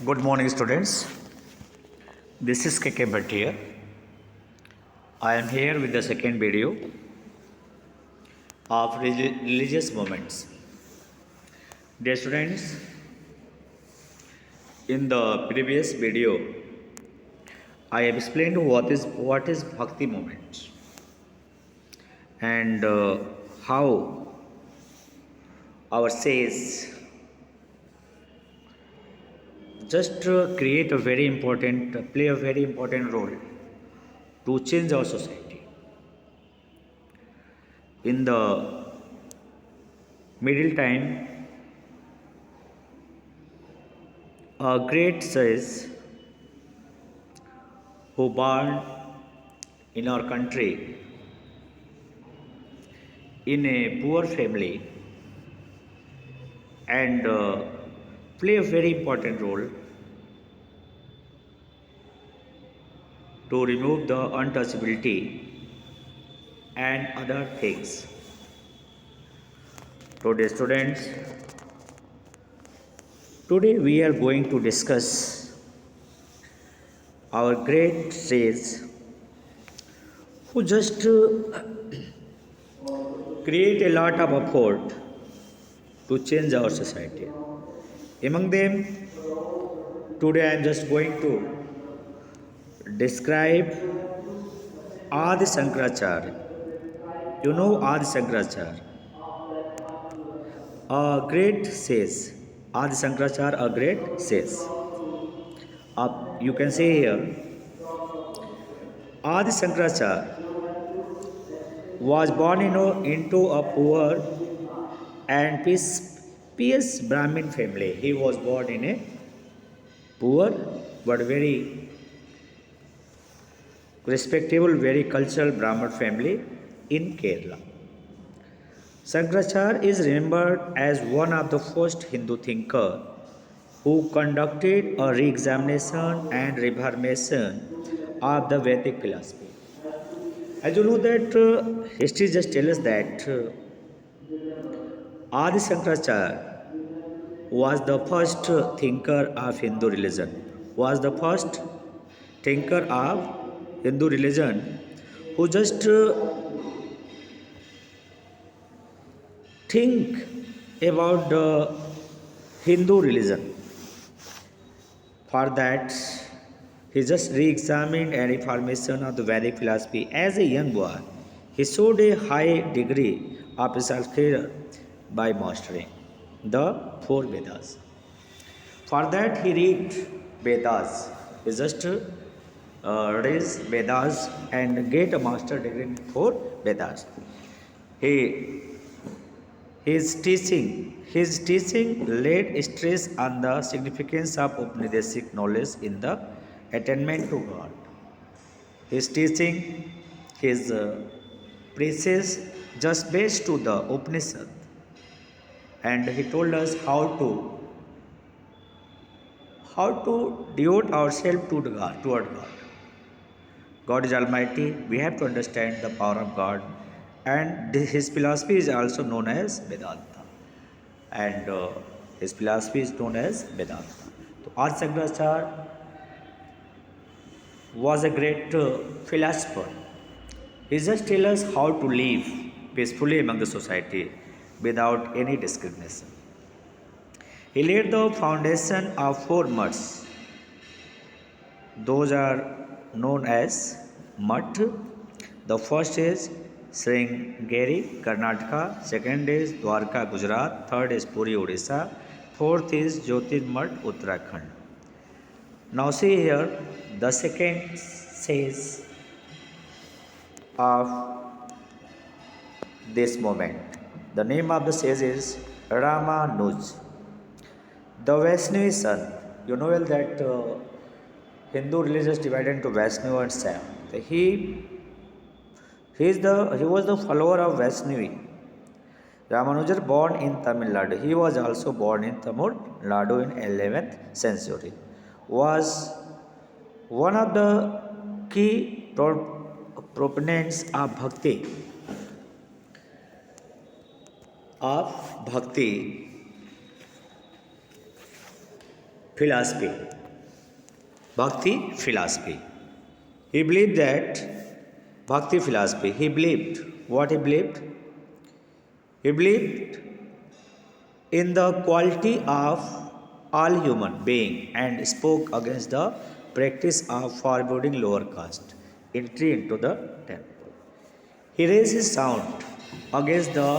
Good morning, students. This is KK Bhatt here. I am here with the second video of religious moments. Dear students, in the previous video, I have explained what is Bhakti moment and how our sages just play a very important role to change our society. In the middle time, a great sage who born in our country in a poor family and play a very important role to remove the untouchability and other things. Today, students, today we are going to discuss our great sage who just create a lot of effort to change our society. Among them, today I am just going to describe Adi Shankaracharya. You know Adi Shankaracharya, a great sage. Adi Shankaracharya, a great sage. You can see here, Adi Shankaracharya was born into a poor and pious Brahmin family. He was born in a poor but very respectable, very cultural Brahmin family in Kerala. Shankaracharya is remembered as one of the first Hindu thinkers who conducted a re-examination and reformation of the Vedic philosophy. As you know that history just tells us that Adi Shankaracharya was the first thinker of Hindu religion, was the first thinker of Hindu religion who just think about the Hindu religion. For that, he just re-examined and reformation of the Vedic philosophy. As a young boy, he showed a high degree of self-care by mastering the four Vedas. For that, he read Vedas. He just read Vedas and get a master degree in four Vedas. He his teaching laid stress on the significance of Upanishadic knowledge in the attainment to God. His teaching, his preaches just based to the Upanishad, and he told us how to devote ourselves to the God, toward God. God is Almighty. We have to understand the power of God, and his philosophy is also known as Vedanta, and his philosophy is known as Vedanta. So, Adi Shankaracharya was a great philosopher. He just tells us how to live peacefully among the society without any discrimination. He laid the foundation of four mutts. Those are known as mutt. The first is Sringeri, Karnataka. Second is Dwarka, Gujarat. Third is Puri, Odisha. Fourth is Jyotirmutt, Uttarakhand. Now see here, the second says of this moment. The name of the sage is Ramanuj. The Vaishnavi son. You know well that Hindu religion is divided into Vaishnava and Saiva. He was the follower of Vaishnavi. Ramanujan born in Tamil Nadu. He was also born in Tamil Nadu in 11th century. Was one of the key proponents of bhakti philosophy. Bhakti philosophy. He believed that Bhakti philosophy. He believed what he believed. He believed in the quality of all human being and spoke against the practice of forbidding lower caste entry into the temple. He raised his sound against the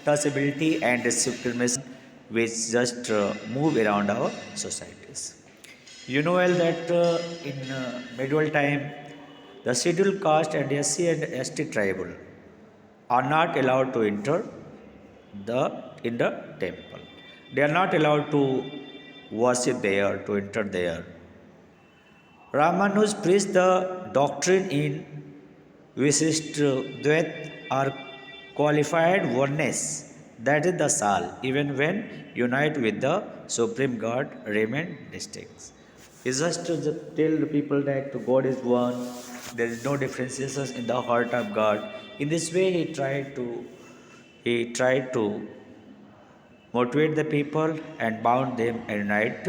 touchability and discrimination which just move around our societies. You know well that in medieval time, the scheduled caste and SC and ST tribal are not allowed to enter the in the temple. They are not allowed to worship there, to enter there. Ramanus preached the doctrine in Vishishtadvait or qualified oneness, that is the Sal, even when unite with the Supreme God remain distinct. It's just to tell the people that God is one, there is no differences in the heart of God. In this way he tried to motivate the people and bound them and unite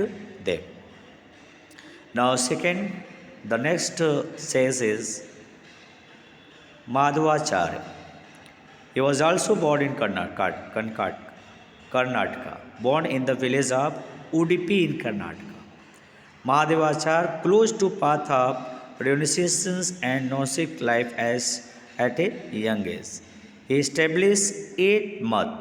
them. Now, second, the next says is Madhvacharya. He was also born in Karnataka, born in the village of Udupi in Karnataka. Mahadevacharya, close to path of renunciations and Gnostic life as at a young age. He established eight math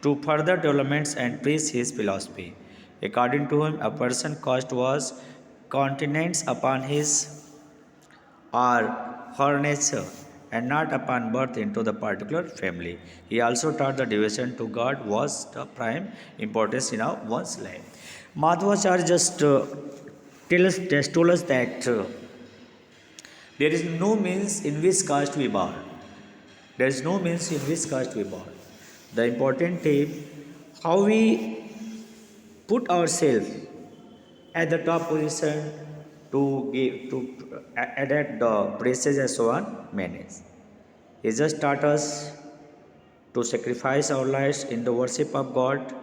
to further developments and preach his philosophy. According to him, a person's caste was continents upon his or her nature and not upon birth into the particular family. He also taught the devotion to God was the prime importance in one's life. Madhvacharya just told us that there is no means in which caste we born. There is no means in which caste we born. The important thing, how we put ourselves at the top position to give to adapt the prestige and so on manage. He just taught us to sacrifice our lives in the worship of God.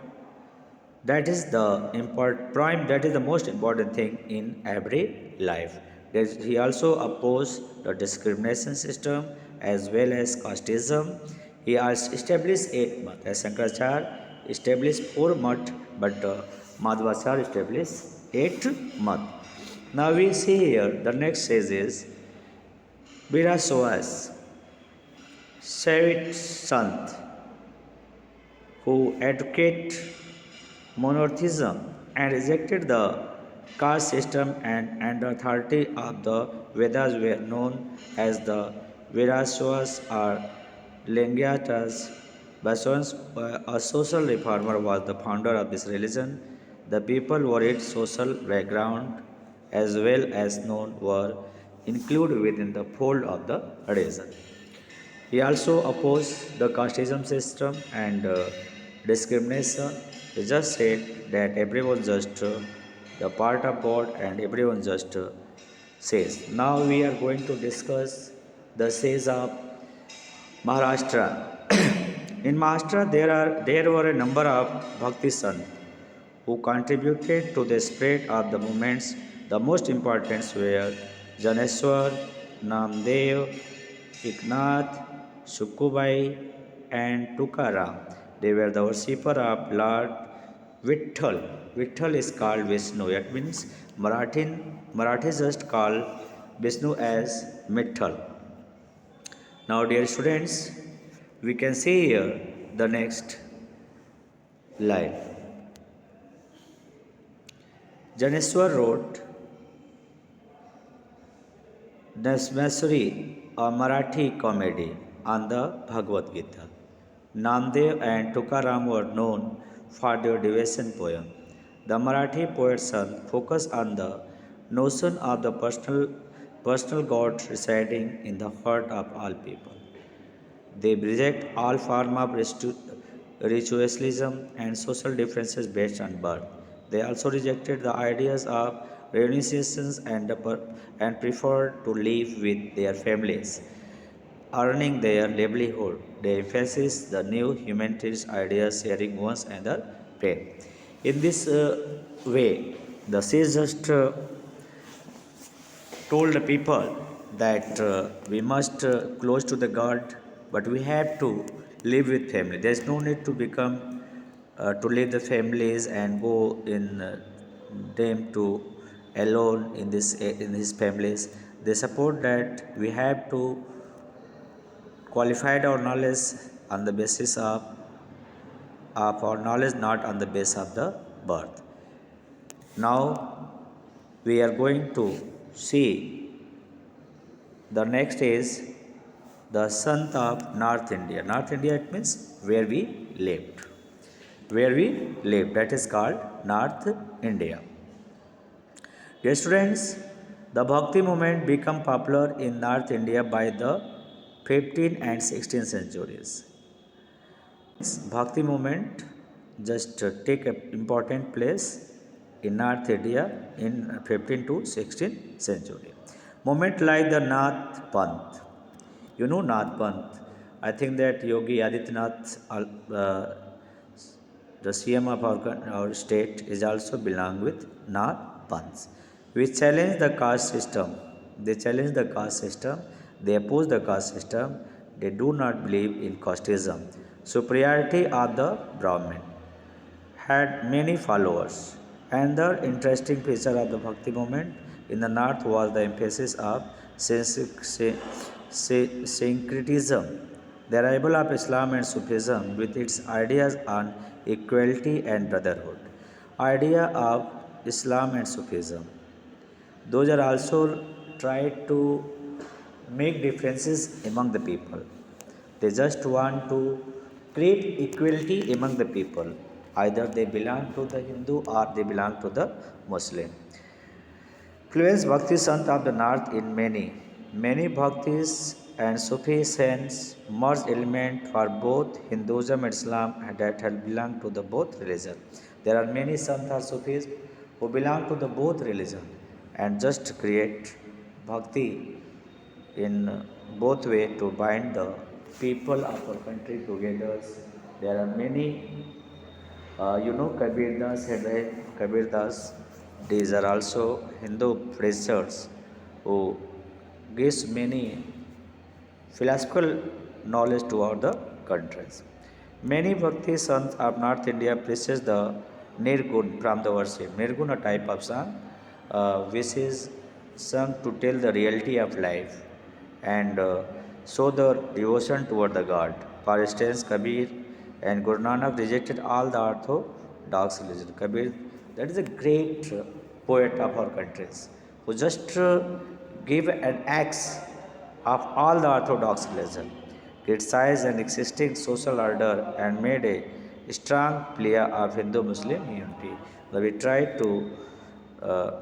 That is the that is the most important thing in every life. He also opposed the discrimination system as well as casteism. He has established eight math. As Shankaracharya established four math, but Madhvacharya established eight math. Now we see here the next says is Viraswas, Savit Sant, who advocate monotheism and rejected the caste system and the authority of the Vedas were known as the Viraswas or Lingyatas. Baswans, a social reformer, was the founder of this religion. The people were its social background as well as known were included within the fold of the religion. He also opposed the casteism system and discrimination. He just said that everyone just the part of God and everyone just says. Now we are going to discuss the says of Maharashtra. In Maharashtra, there were a number of Bhakti Sant who contributed to the spread of the movements. The most important were Janeswar, Namdev, Eknath, Sukubai, and Tukaram. They were the worshipper of Lord Vitthal. Vitthal is called Vishnu. It means Marathi just call Vishnu as Mitthal. Now, dear students, we can see here the next line. Janeswar wrote Nasmasuri, a Marathi comedy on the Bhagavad Gita. Namdev and Tukaram were known for their devotion poem. The Marathi poets focus on the notion of the personal God residing in the heart of all people. They reject all form of ritualism and social differences based on birth. They also rejected the ideas of renunciations and preferred to live with their families, earning their livelihood. They emphasize the new humanitarian ideas, sharing one's another faith. In this way, The sage just told the people that we must close to the God, but we have to live with family. There's no need to become to leave the families and go in them to alone in his families. They support that we have to qualify our knowledge on the basis of our knowledge, not on the basis of the birth. Now we are going to see the next is the Sant of North India. North India, it means where we lived. Where we lived, that is called North India. Dear students, the Bhakti movement became popular in North India by the 15th and 16th centuries. Bhakti movement just take an important place in North India in 15th to 16th century. Movement like the Nath Panth. You know Nath Panth. I think that Yogi Adityanath, the CM of our state, is also belong with Nath Panths. We challenge the caste system. They challenge the caste system. They oppose the caste system. They do not believe in casteism. Superiority of the Brahmin had many followers. Another interesting feature of the Bhakti movement in the north was the emphasis of syncretism. The arrival of Islam and Sufism with its ideas on equality and brotherhood. Idea of Islam and Sufism. Those are also tried to make differences among the people. They just want to create equality among the people. Either they belong to the Hindu or they belong to the Muslim. Influence Bhakti Sant of the North in many Bhaktis and Sufi saints merge element for both Hinduism and Islam that have belonged to the both religion. There are many Sant or Sufis who belong to the both religion and just create Bhakti in both way to bind the people of our country together. There are many, Kabir Das, Kabir Das. These are also Hindu preachers who gives many philosophical knowledge to all the countries. Many Bhakti sons of North India preaches the Nirgun from the worship. Nirgun, a type of song, which is sung to tell the reality of life and show the devotion toward the God. For instance, Kabir and Guru Nanak rejected all the orthodox religion. Kabir, that is a great poet of our countries, who just gave an axe of all the orthodox religion, criticized an existing social order and made a strong plea of Hindu-Muslim unity. So we tried to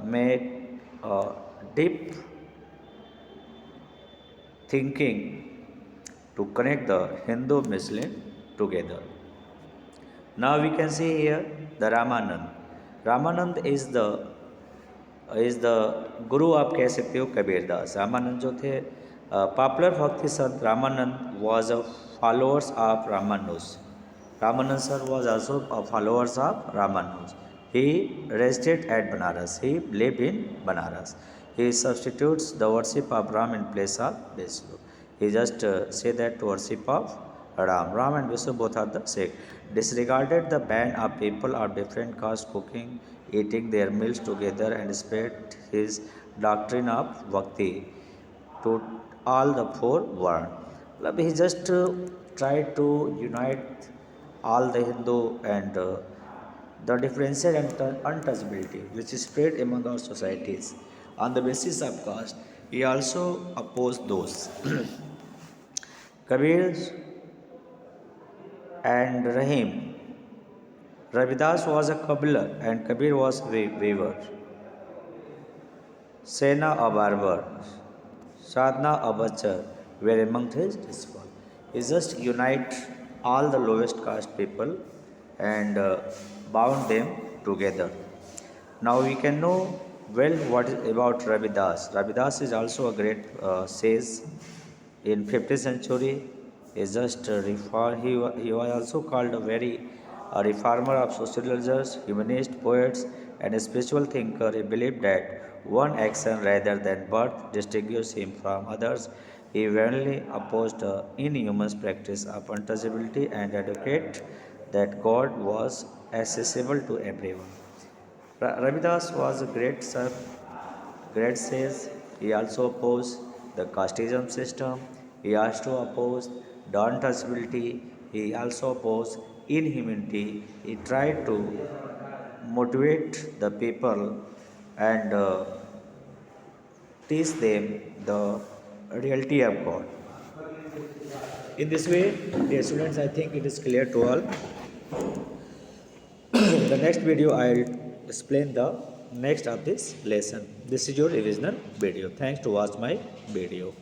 make deep thinking to connect the Hindu-Muslim together. Now we can see here the Ramanand. Ramanand is the guru आप कह सकते हो कबीर दास. रामानंद जो थे popular भक्ति संत Ramanand was a followers of Ramanuj. Ramanand sir was also a followers of Ramanuj. He resided at Banaras. He lived in Banaras. He substitutes the worship of Ram in place of Vishnu. He just say that worship of Ram. Ram and Vishnu both are the same. Disregarded the ban of people of different caste cooking, eating their meals together and spread his doctrine of Bhakti to all the four world. He just tried to unite all the Hindu and the differences and untouchability which is spread among our societies on the basis of caste. He also opposed those. Kabir and Rahim. Ravidas was a cobbler and Kabir was a weaver. Sena a barber, Sadhna a butcher were among his disciples. He just unite all the lowest caste people and bound them together. Now we can know well what is about Ravidas. Ravidas is also a great sage in 15th century. Is just he was also called a very reformer of sociologists, humanists, poets, and a spiritual thinker. He believed that one action rather than birth distinguished him from others. He vehemently opposed the inhuman practice of untouchability and advocated that God was accessible to everyone. Ravidas was a great sage. He also opposed the casteism system. He also opposed the untouchability. He also opposed inhumanity. He tried to motivate the people and teach them the reality of God. In this way, dear students, I think it is clear to all. The next video I'll explain the next of this lesson. This is your revisional video. Thanks to watch my video.